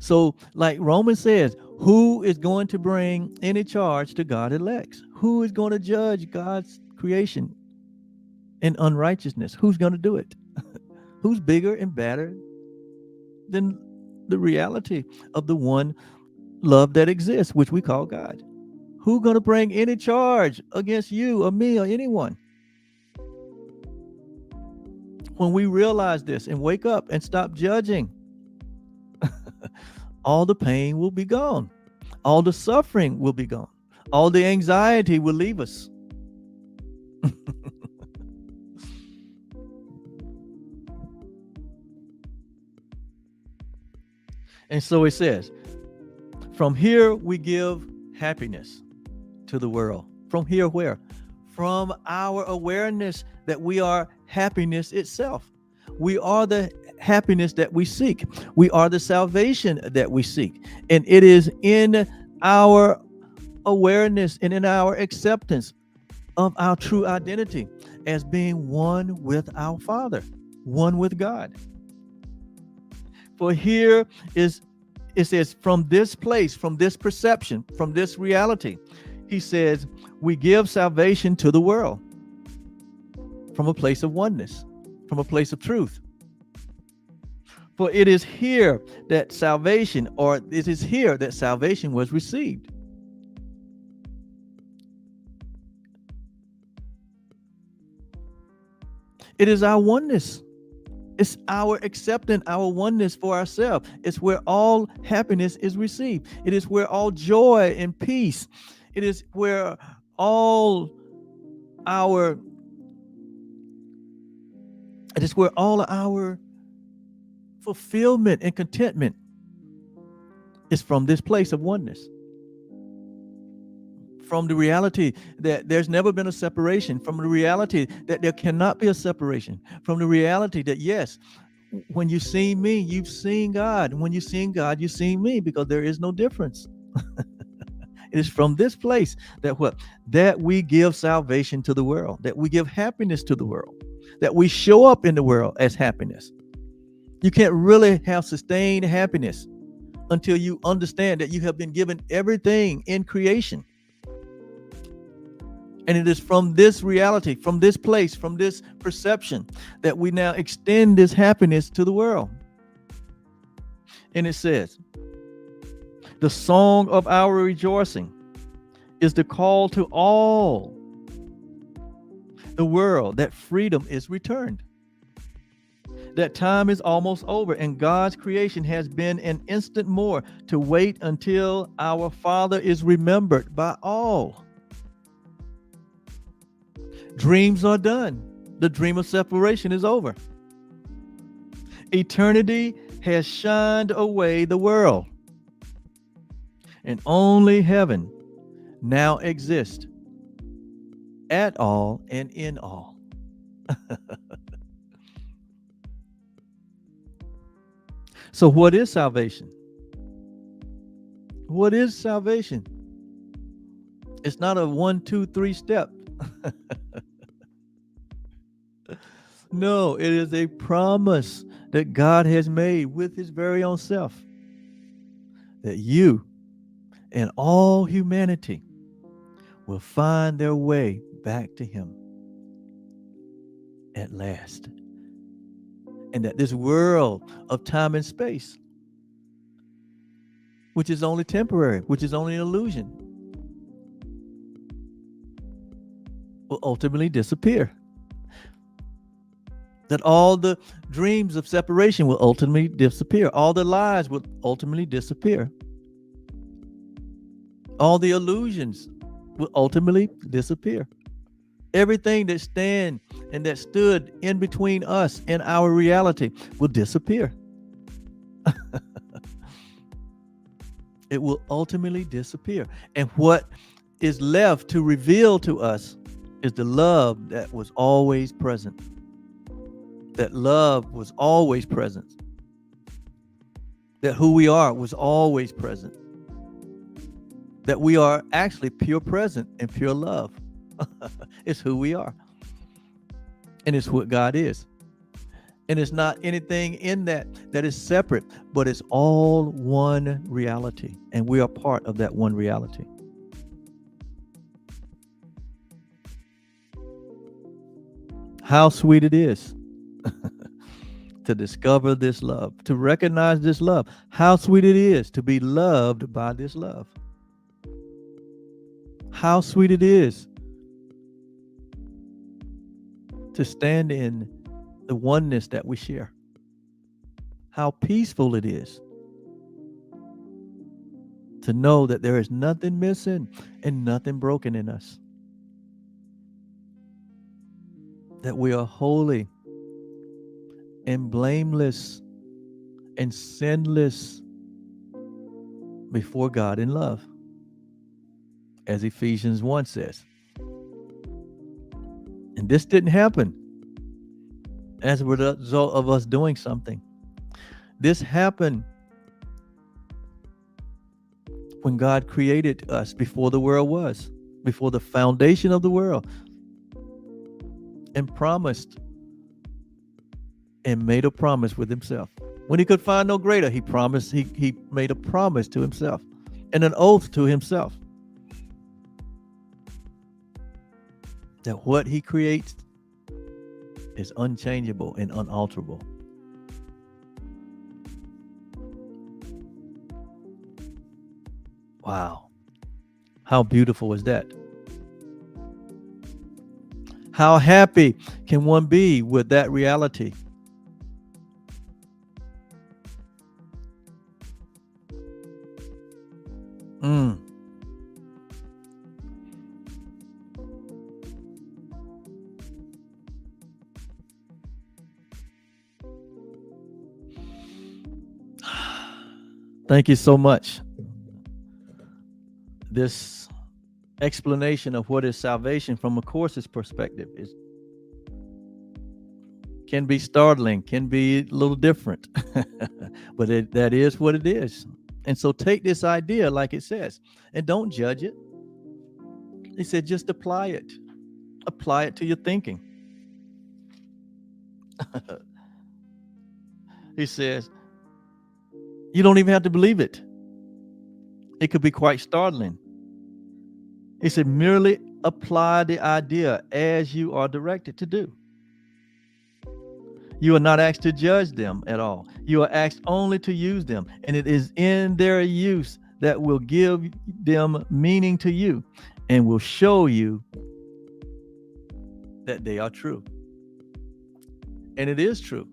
So like Romans says, who is going to bring any charge to God's elects? Who is going to judge God's creation in unrighteousness? Who's going to do it? Who's bigger and better than the reality of the one love that exists, which we call God? Who's going to bring any charge against you or me or anyone? When we realize this and wake up and stop judging, all the pain will be gone. All the suffering will be gone. All the anxiety will leave us. And so it says, from here we give happiness to the world. From here, where? From our awareness that we are happiness itself. We are the happiness that we seek. We are the salvation that we seek. And it is in our awareness and in our acceptance of our true identity as being one with our Father, one with God. For here is, it says, from this place, from this perception, from this reality, he says, we give salvation to the world from a place of oneness, from a place of truth. For it is here that salvation, or it is here that salvation was received. It is our oneness. It's our accepting our oneness for ourselves. It's where all happiness is received. It is where all joy and peace. It is where all our, it is where all our fulfillment and contentment is, from this place of oneness. From the reality that there's never been a separation, from the reality that there cannot be a separation, from the reality that, yes, when you see me, you've seen God. When you see God, you see me, because there is no difference. It is from this place that what? That we give salvation to the world, that we give happiness to the world, that we show up in the world as happiness. You can't really have sustained happiness until you understand that you have been given everything in creation. And it is from this reality, from this place, from this perception, that we now extend this happiness to the world. And it says, the song of our rejoicing is the call to all the world that freedom is returned. That time is almost over, and God's creation has been an instant more to wait until our Father is remembered by all. Dreams are done. The dream of separation is over. Eternity has shined away the world, and only heaven now exists at all and in all. So what is salvation? What is salvation? It's not a 1, 2, 3 step. No, it is a promise that God has made with his very own self, that you and all humanity will find their way back to him at last. And that this world of time and space, which is only temporary, which is only an illusion, will ultimately disappear. That all the dreams of separation will ultimately disappear. All the lies will ultimately disappear. All the illusions will ultimately disappear. Everything that stand and that stood in between us and our reality will disappear. It will ultimately disappear. And what is left to reveal to us is the love that was always present. That love was always present. That who we are was always present. That we are actually pure present and pure love. It's who we are. And it's what God is. And it's not anything in that is separate, but it's all one reality. And we are part of that one reality. How sweet it is to discover this love, to recognize this love. How sweet it is to be loved by this love. How sweet it is to stand in the oneness that we share. How peaceful it is to know that there is nothing missing and nothing broken in us. That we are holy and blameless and sinless before God in love, as Ephesians 1 says. And this didn't happen as a result of us doing something. This happened when God created us before the world was, before the foundation of the world, and promised and made a promise with himself. When he could find no greater, he promised, he made a promise to himself and an oath to himself that what he creates is unchangeable and unalterable. Wow. How beautiful is that? How happy can one be with that reality? Thank you so much. This explanation of what is salvation from a course's perspective can be startling, can be a little different, but that is what it is. And so take this idea like it says, and don't judge it. He said, just apply it to your thinking. He says, you don't even have to believe it. It could be quite startling. He said, merely apply the idea as you are directed to do. You are not asked to judge them at all. You are asked only to use them. And it is in their use that will give them meaning to you and will show you that they are true. And it is true.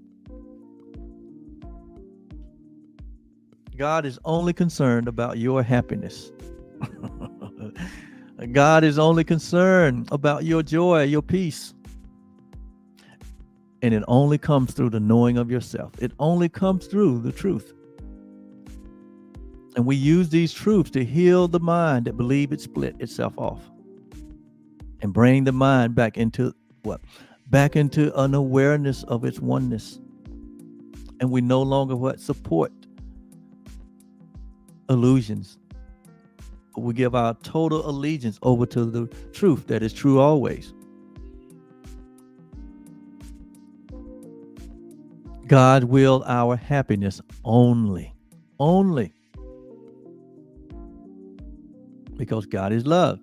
God is only concerned about your happiness. God is only concerned about your joy, your peace. And it only comes through the knowing of yourself. It only comes through the truth. And we use these truths to heal the mind that believes it split itself off. And bring the mind back into what? Back into an awareness of its oneness. And we no longer support illusions. We give our total allegiance over to the truth that is true always. God will our happiness only. Because God is love.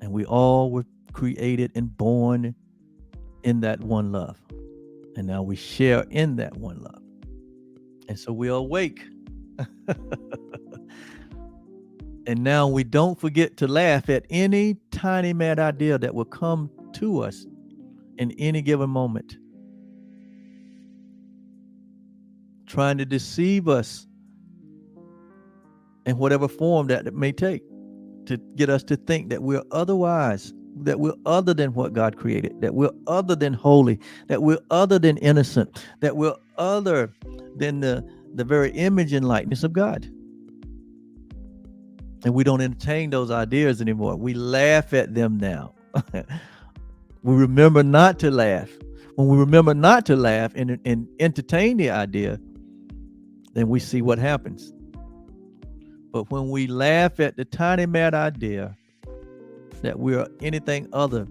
And we all were created and born in that one love. And now we share in that one love. And so we are awake. And now we don't forget to laugh at any tiny mad idea that will come to us in any given moment, trying to deceive us in whatever form that it may take, to get us to think that we're otherwise, that we're other than what God created, that we're other than holy, that we're other than innocent, that we're other than the very image and likeness of God. And we don't entertain those ideas anymore. We laugh at them now. We remember not to laugh. When we remember not to laugh and entertain the idea, then we see what happens. But when we laugh at the tiny mad idea that we are anything other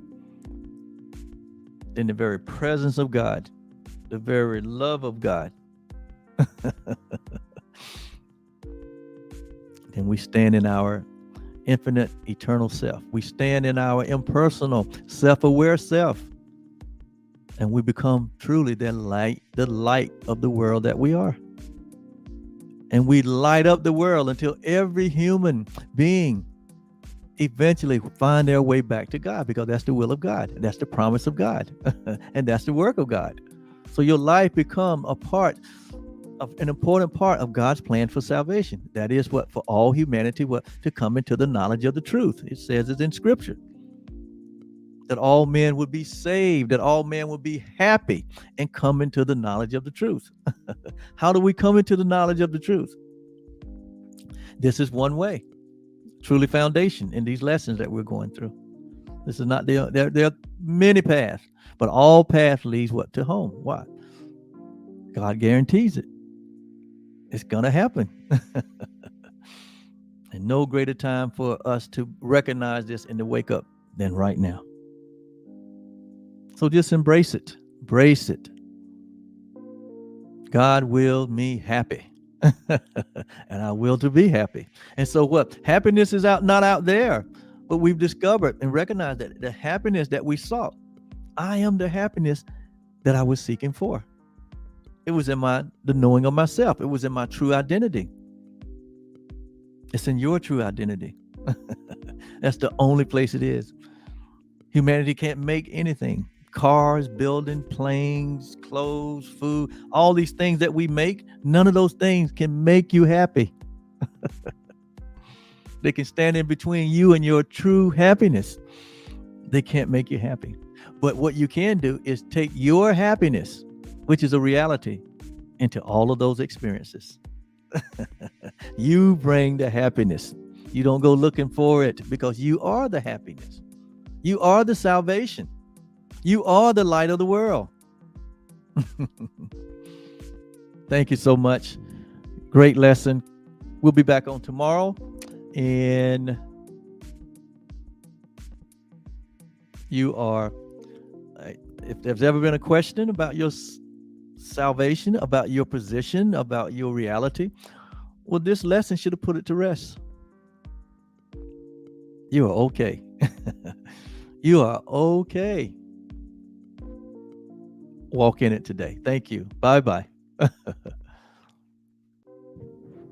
than the very presence of God, the very love of God, then we stand in our infinite eternal self. We stand in our impersonal, self-aware self. And we become truly the light of the world that we are. And we light up the world until every human being eventually find their way back to God, because that's the will of God. That's the promise of God. And that's the work of God. So your life become an important part of God's plan for salvation. That is what for all humanity, to come into the knowledge of the truth. It says it in Scripture that all men would be saved, that all men would be happy and come into the knowledge of the truth. How do we come into the knowledge of the truth? This is one way, truly foundation in these lessons that we're going through. This is not there are many paths, but all paths leads what? To home. Why? God guarantees it. It's gonna happen. And no greater time for us to recognize this and to wake up than right now. So just embrace it. Embrace it. God willed me happy. And I will to be happy. And so what? Happiness is not out there. But we've discovered and recognized that the happiness that we sought, I am the happiness that I was seeking for. It was in the knowing of myself. It was in my true identity. It's in your true identity. That's the only place it is. Humanity can't make anything. Cars, building, planes, clothes, food, all these things that we make, none of those things can make you happy. They can stand in between you and your true happiness. They can't make you happy. But what you can do is take your happiness, which is a reality, into all of those experiences. You bring the happiness. You don't go looking for it, because you are the happiness. You are the salvation. You are the light of the world. Thank you so much. Great lesson. We'll be back on tomorrow. And you are, if there's ever been a question about your salvation, about your position, about your reality, well, this lesson should have put it to rest. You are okay. You are okay. Walk in it today. Thank you. Bye-bye.